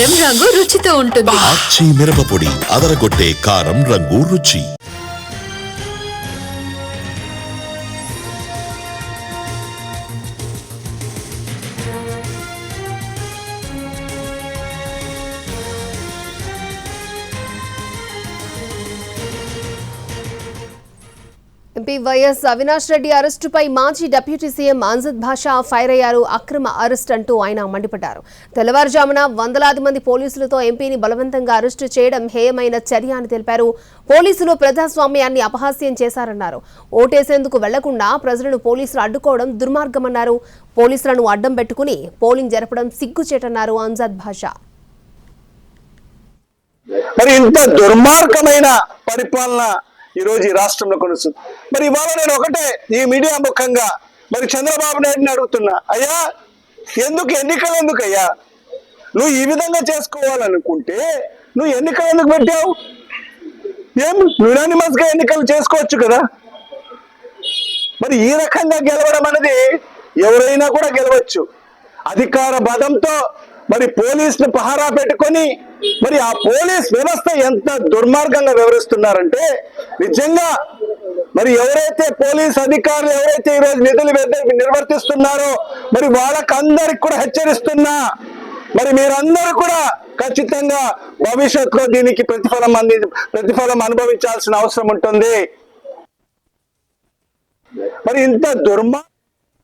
కారం రంగు రుచితో ఉంటుంది. ఆచి మిరపపొడి అదరగొట్టే కారం రంగు రుచి. ఎంపీ వైఎస్ అవినాష్ రెడ్డి అరెస్టుపై మాజీ డిప్యూటీ సీఎం అంజద్ భాషా ఫైర్ అయ్యారు. అక్రమ అరెస్ట్ అంటూ ఆయన మండిపడ్డారు. తెల్లవారుజామున వందలాది మంది పోలీసులతో ఎంపీని బలవంతంగా అరెస్టు చేయడం హేయమైన చర్య అని తెలిపారు. పోలీసులు ప్రజాస్వామ్యాన్ని అపహాస్యం చేశారన్నారు. ఓటేసేందుకు వెళ్లకుండా ప్రజలను పోలీసులు అడ్డుకోవడం దుర్మార్గమన్నారు. పోలీసులను అడ్డం పెట్టుకుని పోలింగ్ జరపడం సిగ్గుచేటన్నారు అంజద్ భాషా. మరి ఇంత దుర్మార్గమైన పరిపాలన ఈ రోజు ఈ రాష్ట్రంలో కొనసాగుతుంది. మరి ఇవాళ నేను ఒకటే ఈ మీడియా ముఖంగా మరి చంద్రబాబు నాయుడిని అడుగుతున్నా, అయ్యా ఎందుకు ఎన్నికలు ఎందుకు అయ్యా? నువ్వు ఈ విధంగా చేసుకోవాలనుకుంటే నువ్వు ఎన్నికలు ఎందుకు పెట్టావు? ఏం యునానిమస్ గా ఎన్నికలు చేసుకోవచ్చు కదా. మరి ఈ రకంగా గెలవడం అనేది ఎవరైనా కూడా గెలవచ్చు. అధికార బలంతో మరి పోలీసులు పహారా పెట్టుకొని మరి ఆ పోలీస్ వ్యవస్థ ఎంత దుర్మార్గంగా వ్యవహరిస్తున్నారంటే నిజంగా మరి ఎవరైతే పోలీస్ అధికారులు ఎవరైతే ఈరోజు నిధులు నిర్వర్తిస్తున్నారో మరి వాళ్ళకందరికి కూడా హెచ్చరిస్తున్నా, మరి మీరందరూ కూడా ఖచ్చితంగా భవిష్యత్తులో దీనికి ప్రతిఫలం అనుభవించాల్సిన అవసరం ఉంటుంది. మరి ఇంత